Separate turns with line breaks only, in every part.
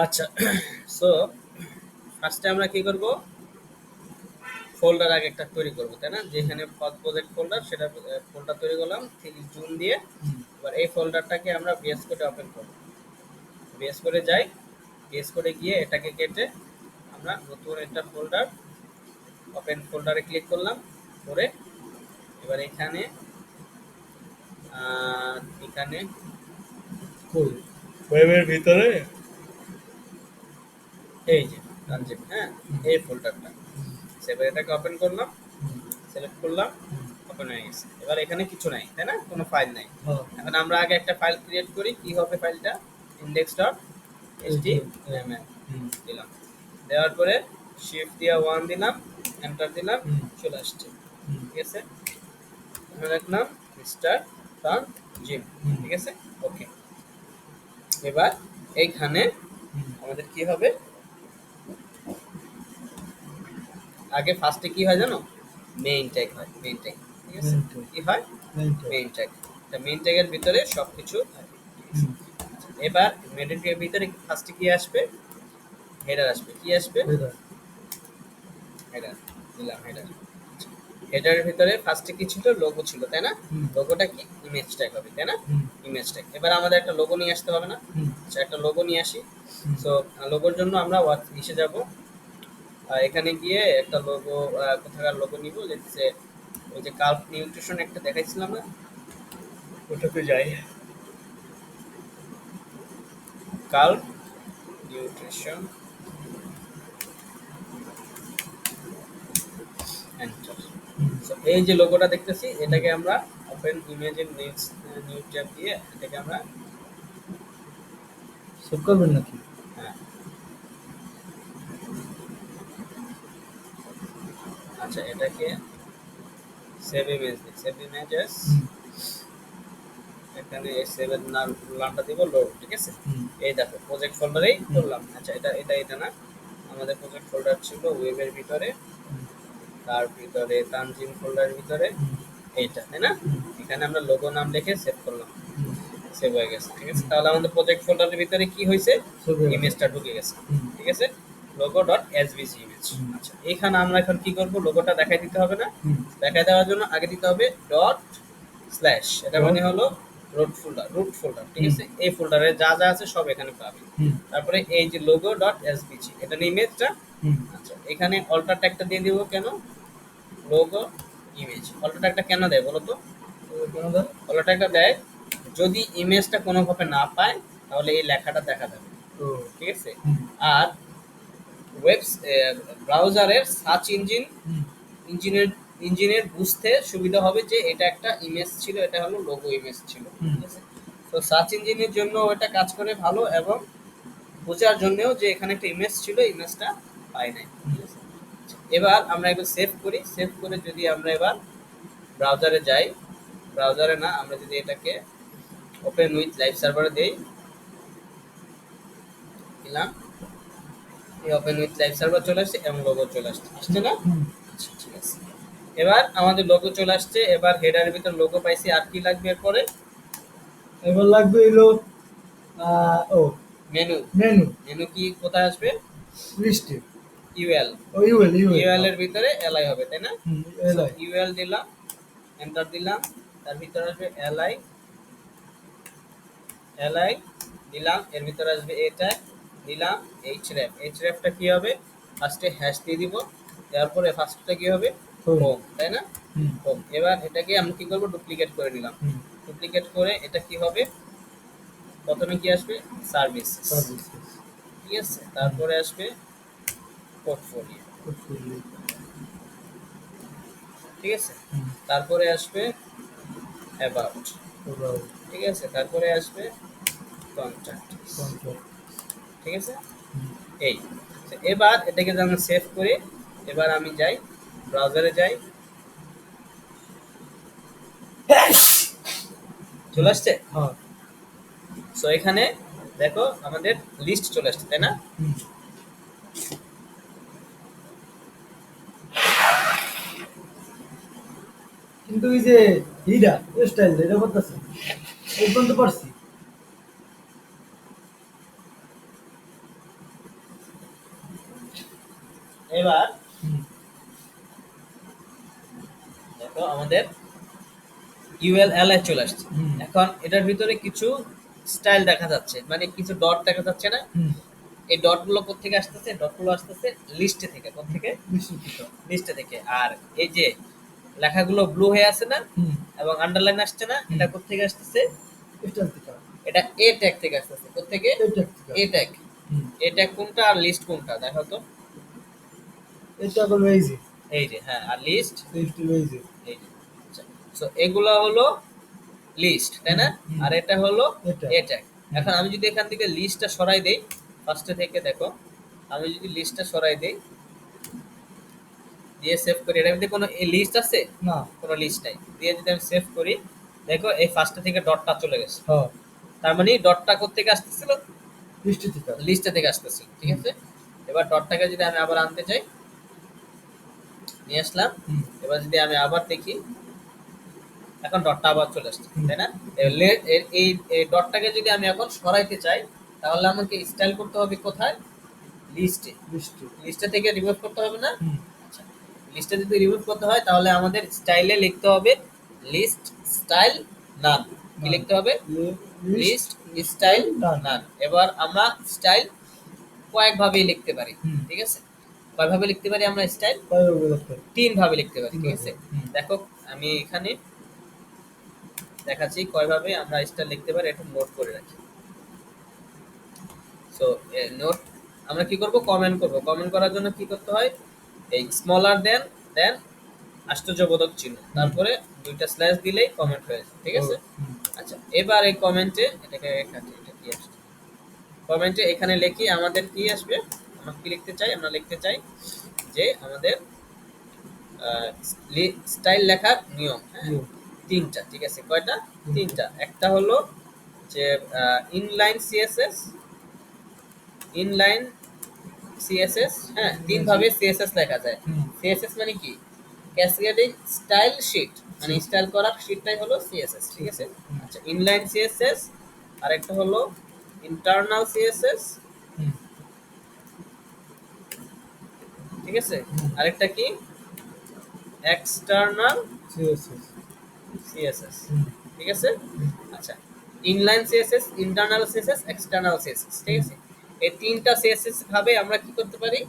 আচ্ছা, সো ফার্স্টে আমরা কি করব, ফোল্ডার আগে একটা তৈরি করব, তাই না? যেখানে প্রজেক্ট ফোল্ডার, সেটা ফোল্ডার তৈরি করলাম 3 জুন দিয়ে। এবার এই ফোল্ডারটাকে আমরা ভিএস কোডে ওপেন করব। ভিএস কোডে যাই, ভিএস কোডে গিয়ে এটাকে কেটে আমরা নতুন একটা ফোল্ডার, ওপেন ফোল্ডারে ক্লিক করলাম করে এবার এখানে এখানে
কই
ওয়েবের ভিতরে এই যে তানজিম, হ্যাঁ, এই ফোল্ডারটা সেভ, এটাকে ওপেন করলাম, সিলেক্ট করলাম, ওপেন হয়ে গেছে। এবার এখানে কিছু নাই, তাই না? কোনো ফাইল নাই। এখন আমরা আগে একটা ফাইল ক্রিয়েট করি। কি হবে ফাইলটা? index.html দিলাম, দেওয়ার পরে শিফট দিয়ে 1 দিলাম, এন্টার দিলাম, চলে আসছে। ঠিক আছে, আমরা লিখলাম মিস্টার তানজিম। ঠিক আছে, ওকে। এবার এইখানে আমাদের কি হবে, আগে ফার্স্টে কি হয় জানো? মেইন ট্যাগ হয়, মেইন ট্যাগ। ঠিক আছে, কি হয়? Main tag. এটা মেইন ট্যাগের ভিতরে সবকিছু থাকে। এবার মেইন ট্যাগের ভিতরে ফার্স্টে কি আসবে? হেডার আসবে। কি আসবে? হেডার দিলাম, হেডার। হেডারের ভিতরে ফার্স্টে কি ছিল? লোগো ছিল, তাই না? লোগোটা কি? ইমেজ ট্যাগ হবে, তাই না? Image tag. এবার আমাদের একটা লোগো নিয়ে আসতে হবে না? আচ্ছা, একটা লোগো নিয়ে আসি। সো লোগোর জন্য আমরা ইসে যাব, এখানে গিয়ে একটা লোগো, কোথাকার লোগো নিব, যে ওই যে কাল্প নিউট্রিশন একটা দেখাইছিলাম না, ওটাতে যাই। কাল্প নিউট্রিশন, এন্টার। সো এই যে লোগোটা দেখতেছি, এটাকে আমরা ওপেন ইমেজের নেক্সট নিউ ট্যাব দিয়ে এটাকে আমরা
সেভ করবেন নাকি?
হ্যাঁ, আচ্ছা, এটাকে সেভ ইমেজ দিই, সেভ ইমেজেস। এখানে এই সেভের নামটা দিব লোড। ঠিক আছে, এই দেখো প্রজেক্ট ফোল্ডারেই করলাম। আচ্ছা, এটা না, আমাদের প্রজেক্ট ফোল্ডার ছিল ওয়েবের ভিতরে, তার ভিতরে তানজিম ফোল্ডারের ভিতরে এইটা, তাই না? এখানে আমরা লোগো নাম লিখে সেভ করলাম, সেভ হয়ে গেছে। ঠিক আছে, তাহলে আমাদের প্রজেক্ট ফোল্ডারের ভিতরে কি হয়েছে? ইমেজটা ঢুকে গেছে। ঠিক আছে, লোগো ডট এসভিজি ইমেজ। আচ্ছা, এখানে আমরা এখন কি করব? লোগোটা দেখাই দিতে হবে না? দেখাই দেওয়ার জন্য আগে দিতে হবে ডট স্ল্যাশ, এটা মানে হলো রুট ফোল্ডার। ঠিক আছে, এই ফোল্ডারে যা যা আছে সব এখানে পাবে। তারপরে এই যে লোগো ডট এসভিজি, এটা নিয়ে ইমেজটা। আচ্ছা, এখানে অল্টার ট্যাগটা দিয়ে দিব। কেন? লোগো ইমেজ অল্টার ট্যাগটা কেন দেয় বলো তো? অল্টার ট্যাগটা দেয় যদি ইমেজটা কোনোভাবে না পায়, তাহলে এই লেখাটা দেখা যাবে। ঠিক আছে, আর ওয়েব ব্রাউজারের সার্চ ইঞ্জিনের ইঞ্জিনের বুঝতে সুবিধা হবে যে এটা একটা ইমেজ ছিল, এটা হলো লোগো ইমেজ ছিল। ঠিক আছে, তো সার্চ ইঞ্জিনের জন্য এটা কাজ করে ভালো, এবং বোঝার জন্যও যে এখানে একটা ইমেজ ছিল, ইমেজটা পাই নাই। ঠিক আছে, এবার আমরা একটু সেভ করি। সেভ করে যদি আমরা এবার ব্রাউজারে যাই, ব্রাউজারে না, আমরা যদি এটাকে ওপেন উইথ লাইভ সার্ভারে দেই, দিলাম, এই ওপেন উইথ লাইভ সার্ভার চলে আসছে এবং লোগো চলে আসছে, আসছে না? আচ্ছা, ঠিক আছে, এবার আমাদের লোগো চলে আসছে। এবার হেডারের ভিতর লোগো পাইছি, আর কি লাগবে এরপরে?
এবার লাগবে হলো ও
মেনু।
মেনু
মেনু কি কোথায় আসবে?
লিস্টে
ইউএল।
ও ইউএল
ইউএল এর ভিতরে এলআই হবে, তাই না?
এলআই
ইউএল দিলাম, এন্টার দিলাম, তার ভিতরে আসবে এলআই, এলআই দিলাম, এর ভিতরে আসবে এটা দিলাম, এইচরেফ। এইচরেফটা কি হবে? ফার্স্টে হ্যাশ দিয়ে দিব, তারপরে ফার্স্টটা কি হবে? হোম, তাই না? হোম। এবার এটাকে আমরা কি করব? ডুপ্লিকেট করে নিলাম। ডুপ্লিকেট করে এটা কি হবে? প্রথমে কি আসবে? সার্ভিস। ঠিক আছে, তারপরে আসবে পোর্টফোলিও। ঠিক আছে, তারপরে আসবে অ্যাবাউট। ঠিক আছে, তারপরে আসবে কন্ট্যাক্ট। ঠিক আছে, এই। এবার এটাকে যদি আমরা সেভ করি, এবার আমি যাই ব্রাউজারে যাই, চলে আসছে। সো এখানে দেখো আমাদের লিস্ট চলে আসছে, তাই না?
কিন্তু এই যে এইটা স্টাইল এটা করতেছে এই পর্যন্ত পারছি।
এবার
হুম,
দেখো আমাদের ইউএলএলআই চলে আসছে।
হুম,
এখন এটার ভিতরে কিছু স্টাইল দেখা যাচ্ছে, মানে কিছু ডট দেখা যাচ্ছে না?
হুম,
এই ডট গুলো কোথেকে আসতেছে? ডট গুলো আসতেছে লিস্টে থেকে। কোথেকে?
নিশ্চিত।
লিস্টে থেকে। আর এই যে লেখাগুলো ব্লু হয়ে আছে না
হুম,
এবং আন্ডারলাইন আসছে না,
হুম।
এটা কোথেকে আসতেছে?
স্টাইল থেকে।
এটা এ ট্যাগ থেকে আসতেছে। কোথেকে?
এটা থেকে।
এ ট্যাগ।
হুম,
এ ট্যাগ কোনটা আর লিস্ট কোনটা দেখো তো।
এটা হলো এই যে,
এই যে, হ্যাঁ, আর লিস্ট
লিস্ট এই যে।
এই যে। আচ্ছা, সো এগুলো হলো লিস্ট, তাই
হুম,
না?
হুম।
আর এটা হলো
এটা।
এ ট্যাগ।
হুম,
এখন আমি যদি এখান থেকে লিস্টটা সরাই দেই, ফার্স্টে থেকে দেখো, আমি যদি লিস্টটা সরাই দেই, দিয়ে সেভ করি, এটার মধ্যে কোনো লিস্ট আছে?
না।
কোনো লিস্ট নাই। দিয়ে যদি আমি সেভ করি, দেখো এই ফার্স্টে থেকে ডটটা চলে গেছে।
হ্যাঁ,
তার মানে ডটটা কোত্থেকে আসতেছিল?
লিস্ট থেকে।
লিস্টটা থেকে আসতেছিল, ঠিক
হুম,
আছে? এবার ডটটাকে যদি আমি আবার আনতে চাই, নিয়ে আসলাম।
হুম,
এবার যদি আমি আবার দেখি, এখন ডটটা আবার চলে আসছে,
হুম,
তাই না?
হুম।
এই ডটটাকে যদি আমি এখন সরাইতে চাই, তাহলে আমাকে স্টাইল করতে হবে কোথায়? লিস্টে।
লিস্ট।
লিস্টে থেকে রিমুভ করতে হবে না?
হুম,
আচ্ছা, লিস্টে যদি রিমুভ করতে হয় তাহলে আমাদের স্টাইলে লিখতে হবে লিস্ট স্টাইল নান। কি
ডান।
লিখতে হবে?
লিস্ট
লিস্ট স্টাইল
স্টাইল ডান।
নান। এবার আমরা স্টাইল কয়েকভাবেই লিখতে পারি,
হুম।
ঠিক আছে? কয়ভাবে লিখতে পারি আমরা স্টাইল?
কয় হবে দেখতে?
3 ভাবে লিখতে পারি, ঠিক
কিভাবে?
আছে?
হুম,
দেখো আমি এখানে দেখাচ্ছি কয়ভাবে আমরা স্টাইল লিখতে পারি, একটু নোট করে রাখি। সো নোট আমরা কি করব? কমেন্ট করব। কমেন্ট করার জন্য কি করতে হয়? এই স্মলার দেন আশ্চর্যবোধক চিহ্ন,
হুম।
তারপরে দুইটা স্ল্যাশ দিলেই কমেন্ট হয়ে যায়, ঠিক
ও,
আছে?
হুম,
আচ্ছা, এবার এই কমেন্টে এটাকে কাটি, এটা কি আসছে? কমেন্টে এখানে লিখি আমাদের কি আসবে? আমরা কি লিখতে চাই? আমরা লিখতে চাই যে আমাদের স্টাইল লেখার নিয়ম, হ্যাঁ,
ইউ,
3টা, ঠিক আছে? কয়টা?
হুম,
3টা। একটা হলো যে ইনলাইন সিএসএস, ইনলাইন সিএসএস, হ্যাঁ, 3 ভাবে সিএসএস লেখা যায়।
হুম,
সিএসএস মানে কি? ক্যাসকেডিং স্টাইল শীট, মানে স্টাইল করার শীটটাই হলো সিএসএস, ঠিক আছে?
হুম,
আচ্ছা, ইনলাইন সিএসএস, আরেকটা হলো ইন্টারনাল সিএসএস,
হুম,
ঠিক আছে?
হুম।
আরেকটা কি? External
CSS.
সিএসএস,
হুম,
ঠিক আছে?
হুম,
আচ্ছা, inline CSS, internal CSS, external CSS, ঠিক
হুম।
আছে? এই 3টা সিএসএস ভাবে আমরা কি করতে পারি?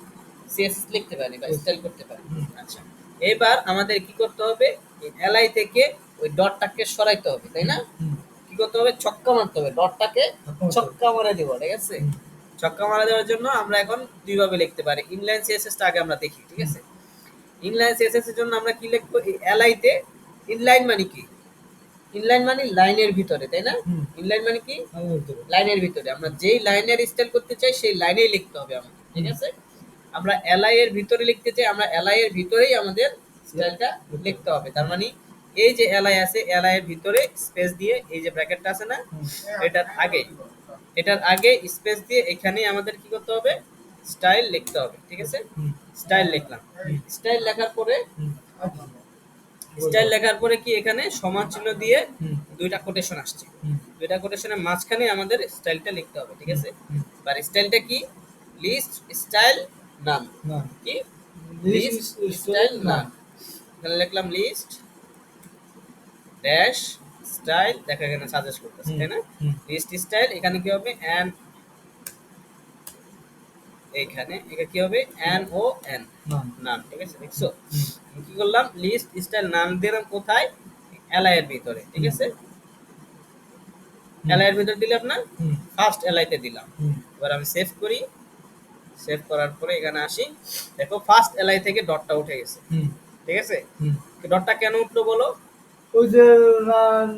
সিএসএস লিখতে পারি বা
Yes.
স্টাইল করতে পারি।
হুম,
আচ্ছা, এবার আমাদের কি করতে হবে? এই এলআই থেকে ওই ডটটাকে সরাইতে হবে, তাই না?
হুম,
কি করতে হবে? ছক্কা মারতে হবে, ডটটাকে
আপনার তো।
ছক্কা মারা দিব, ঠিক আছে?
হুম,
ছক্কা মারা দেওয়ার জন্য আমরা এখন 2 ভাবে লিখতে পারি। ইনলাইন সিএসএসটা আগে আমরা দেখি, ঠিক
হুম,
আছে? ইনলাইন সিএসএস এর জন্য আমরা কি লিখবো? এই এলআই তে ইনলাইন মানে কি? ইনলাইন মানে লাইনের ভিতরে, তাই না?
হুম।
ইনলাইন মানে কি?
আমি বলতে পারি।
লাইনের ভিতরে। আমরা যেই লাইনের স্টাইল করতে চাই সেই লাইনেই লিখতে হবে আমাদের, ঠিক
হুম,
আছে? আমরা এলআই এর ভিতরে লিখতে চাই, আমরা এলআই এর ভিতরেই আমাদের স্টাইলটা লিখতে হবে। তার মানে এই যে এলআই আছে, এলআই এর ভিতরে স্পেস দিয়ে এই যে ব্র্যাকেটটা আছে না,
হুম,
এটার আগে স্পেস দিয়ে এখানেই আমাদের কি করতে হবে? স্টাইল লিখতে হবে, ঠিক আছে?
হুম,
স্টাইল লিখলাম।
হুম,
স্টাইল লেখার পরে
হুম।
স্টাইল লেখার পরে কি এখানে সমান চিহ্ন দিয়ে
হুম,
দুইটা কোটেশন আসছে।
হুম,
দুইটা কোটেশনের মাঝখানে আমাদের স্টাইলটা লিখতে হবে, ঠিক আছে?
হুম।
আর স্টাইলটা কি? লিস্ট স্টাইল নাম।
না।
কি?
This
লিস্ট
is
স্টাইল
না।
নাম। এখানে লিখলাম লিস্ট ড্যাশ স্টাইল, দেখা এখানে সাজেস্ট করতেছে,
হুম,
তাই না?
হুম,
লিস্ট স্টাইল, এখানে কি হবে? এন্ড, এখানে এটা কি হবে? এন ও এন,
না।
নাম, ঠিক আছে? দেখছো?
হুম,
আমি কি করলাম? লিস্ট স্টাইল নাম দিলাম কোথায়? এলআই এর ভিতরে, ঠিক
হুম,
আছে?
হুম,
এলআই এর ভিতরে দিলাম না?
হুম,
ফার্স্ট এলআই তে দিলাম।
হুম,
এবার আমি সেভ করি। সেভ করার পরে এখানে আসি, দেখো ফার্স্ট এলআই থেকে ডটটা উঠে গেছে,
হুম,
ঠিক আছে?
হুম।
ডটটা কেন উঠলো বলো?
ওই যে রান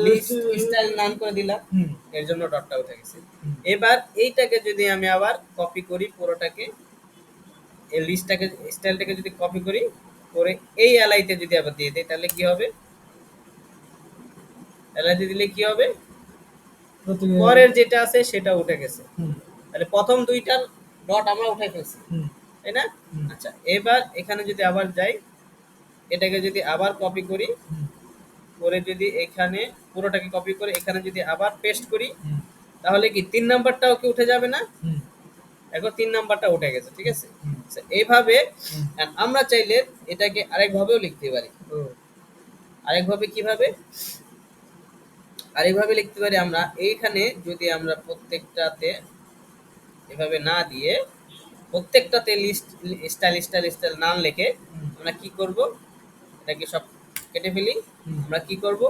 লিস্ট স্টাইল নাম করে দিলাম,
হুম,
এর জন্য ডটটা উঠে গেছে।
হুম,
এবার এইটাকে যদি আমি আবার কপি করি পুরোটাকে, এই লিস্টটাকে স্টাইলটাকে যদি কপি করি করে এই এলআই তে যদি আবার দিয়ে দেই, তাহলে কি হবে? এলআই তে দিলে কি হবে?
প্রথমে।
পরের যেটা আছে সেটা উঠে গেছে।
হুম,
তাহলে প্রথম দুইটার ডট আমরা উঠে ফেলছি,
হুম,
তাই না?
হুম,
আচ্ছা, এবার এখানে যদি আবার যাই, এটাকে যদি আবার কপি করি
হুম,
করে যদি এখানে পুরোটাকে কপি করে এখানে যদি আবার পেস্ট করি,
হুম,
তাহলে কি 3 নাম্বারটাও কি উঠে যাবে না?
হুম,
এখন 3 নাম্বারটা উঠে গেছে, ঠিক আছে?
হুম,
So, এইভাবে
হুম।
and আমরা চাইলে এটাকে আরেকভাবেও লিখতে পারি।
ও
আরেকভাবে কিভাবে? আরেকভাবে লিখতে পারি আমরা এইখানে যদি আমরা প্রত্যেকটাতে এভাবে না দিয়ে প্রত্যেকটাতে লিস্ট স্টাইল নাম লিখে
হুম।
আমরা কি করব, এটাকে সব কেটে ফেলি।
হুম।
আমরা কি করব,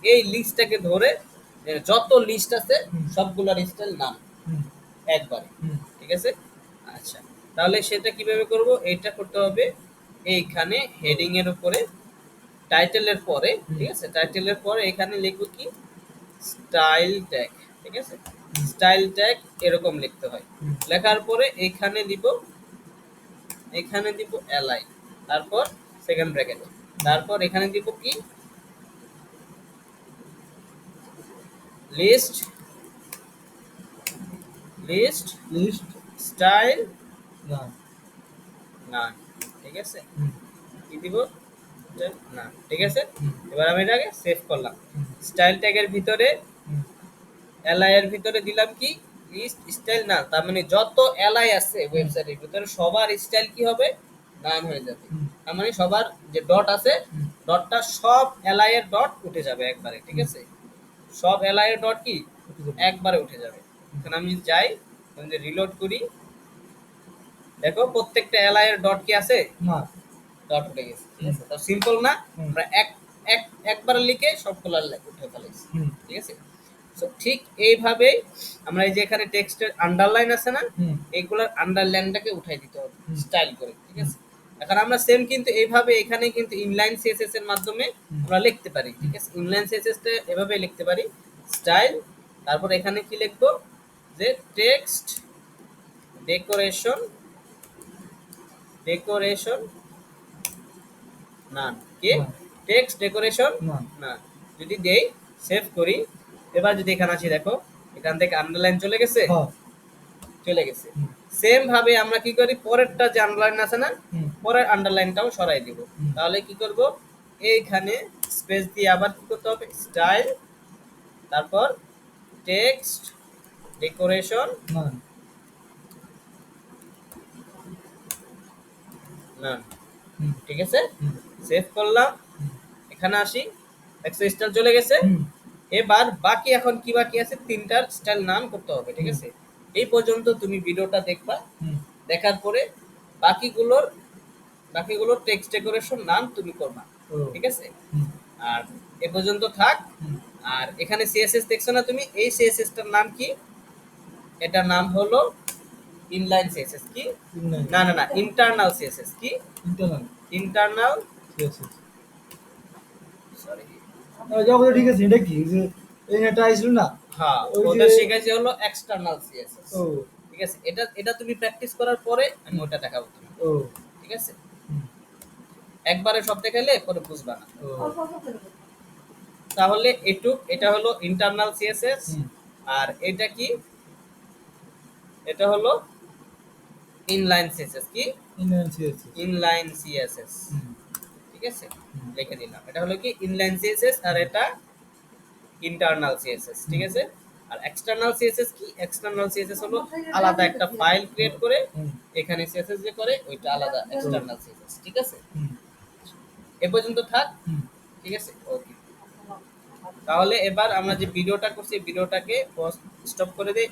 এই লিস্টটাকে ধরে যত লিস্ট আছে
হুম।
সবগুলোর স্টাইল নাম
হুম।
একবারে,
হুম।
ঠিক আছে? আচ্ছা, তাহলে সেটা কিভাবে করব? এইটা করতে হবে এইখানে হেডিং এর উপরে টাইটেলের পরে, ঠিক আছে? টাইটেলের পরে এখানে লিখব কি স্টাইল ট্যাগ, ঠিক আছে? স্টাইল ট্যাগ এরকম লিখতে হয়।
হুম।
লেখার পরে এখানে দিব এলআই, তারপর সেকেন্ড ব্র্যাকেট, তারপর এখানে দিব কি লিস্ট লিস্ট
লিস্ট
স্টাইল
না
নান, ঠিক আছে?
হুম।
কি দিব না, ঠিক আছে?
হুম।
এবার আমি এটাকে সেভ করলাম।
হুম।
স্টাইল ট্যাগের ভিতরে
হুম।
এলআই এর ভিতরে দিলাম কি লিস্ট স্টাইল নান, তার মানে যত এলআই আছে ওয়েবসাইটের ভিতরে সবার স্টাইল কি হবে নান হয়ে যাবে।
হুম।
তার মানে সবার যে ডট আছে
হুম।
ডটটা সব এলআই এর ডট উঠে যাবে একবারে, ঠিক আছে? সব এলআই এর ডট কি একবারে উঠে যাবে। এখন আমি যদি যাই, আমি যদি রিলোড করি, দেখো প্রত্যেকটা এলআই এর ডট কি আছে
না
ডট উঠে গেছে, ঠিক আছে? তো সিম্পল না?
হুম।
আমরা একবার লিখে সবগুলো উঠে ফেলেছি,
হুম।
ঠিক আছে? সো ঠিক এইভাবেই আমরা এই যে এখানে টেক্সটের আন্ডারলাইন আছে না,
হুম।
এইগুলোর আন্ডারলাইনটাকে উঠাই দিতে হবে
হুম।
স্টাইল করে, ঠিক আছে? এখন আমরা সেম কিন্তু এইভাবে এখানে কিন্তু ইনলাইন সিএসএস এর মাধ্যমে
হুম।
আমরা লিখতে পারি, ঠিক আছে? ইনলাইন সিএসএস টা এভাবে লিখতে পারি স্টাইল, তারপর এখানে কি লিখবো যে টেক্সট ডেকোরেশন ডেকোরেশন নান, কি
না।
টেক্সট ডেকোরেশন
না
না। যদি দেই সেভ করি, এবার যদি এখানে আসি দেখো এখান থেকে আন্ডারলাইন চলে গেছে,
হ্যাঁ
চলে গেছে।
হুম।
সেম ভাবে আমরা কি করি পরেরটা যে আন্ডারলাইন আছে না,
হুম।
পরের আন্ডারলাইনটাও সরাই দিব।
হুম।
তাহলে কি করব, এইখানে স্পেস দিয়ে আবার কি করতে হবে স্টাইল, তারপর টেক্সট ডেকোরেশন
না
না,
হুম।
ঠিক আছে?
হুম।
সেভ করলাম,
হুম।
এখানে আসি, দেখছো স্টাইল চলে গেছে।
হুম।
এবার বাকি এখন কি বাকি আছে, তিনটার স্টাইল নাম করতে হবে, ঠিক আছে? এই পর্যন্ত তুমি ভিডিওটা দেখবা,
হুম।
দেখার পরে বাকিগুলোর বাকিগুলোর টেক্সট ডেকোরেশন নাম তুমি করবা,
ও
ঠিক আছে?
হুম।
আর এ পর্যন্ত থাক।
হুম।
আর এখানে সিএসএস দেখছো না তুমি, এই সিএসএস টার নাম কি? এটার নাম হলো ইনলাইন সিএসএস। কি
ইনলাইন
না না না ইন্টারনাল সিএসএস। কি
ইন্টারনাল
ইন্টারনাল,
সিএসএস
সরি,
যাবো ঠিক আছে এটা কি যে এই নেটটা আইছিল না
হ্যাঁ
ওই
ওদের
যে
শেখাইছে হলো এক্সটার্নাল সিএসএস,
ও
ঠিক আছে? এটা এটা তুমি প্র্যাকটিস করার পরে আমি ওটা দেখাবো তোমাকে,
ও
ঠিক আছে?
হুম।
একবারে সব দেখাইলে পরে বুঝবা না।
ও
তাহলে এটা হলো ইন্টারনাল সিএসএস।
হুম।
আর এটা কি, এটা হলো ইনলাইন সিএসএস। কি
ইনলাইন সিএসএস
ইনলাইন সিএসএস,
হুম।
ঠিক আছে?
হুম।
লিখে দিলাম, এটা হলো কি ইনলাইন সিএসএস আর এটা ইন্টারনাল সিএসএস, ঠিক আছে? আর এক্সটার্নাল সিএসএস কি, এক্সটার্নাল সিএসএস হলো আলাদা একটা ফাইল ক্রিয়েট করে
হুম।
এখানে সিএসএস যে করে ওইটা আলাদা এক্সটার্নাল সিএসএস, ঠিক আছে?
হুম।
এ পর্যন্ত থাক,
হুম।
ঠিক আছে? ওকে, তাহলে এবার আমরা যে ভিডিওটা করছি ভিডিওটাকে স্টপ করে দিই।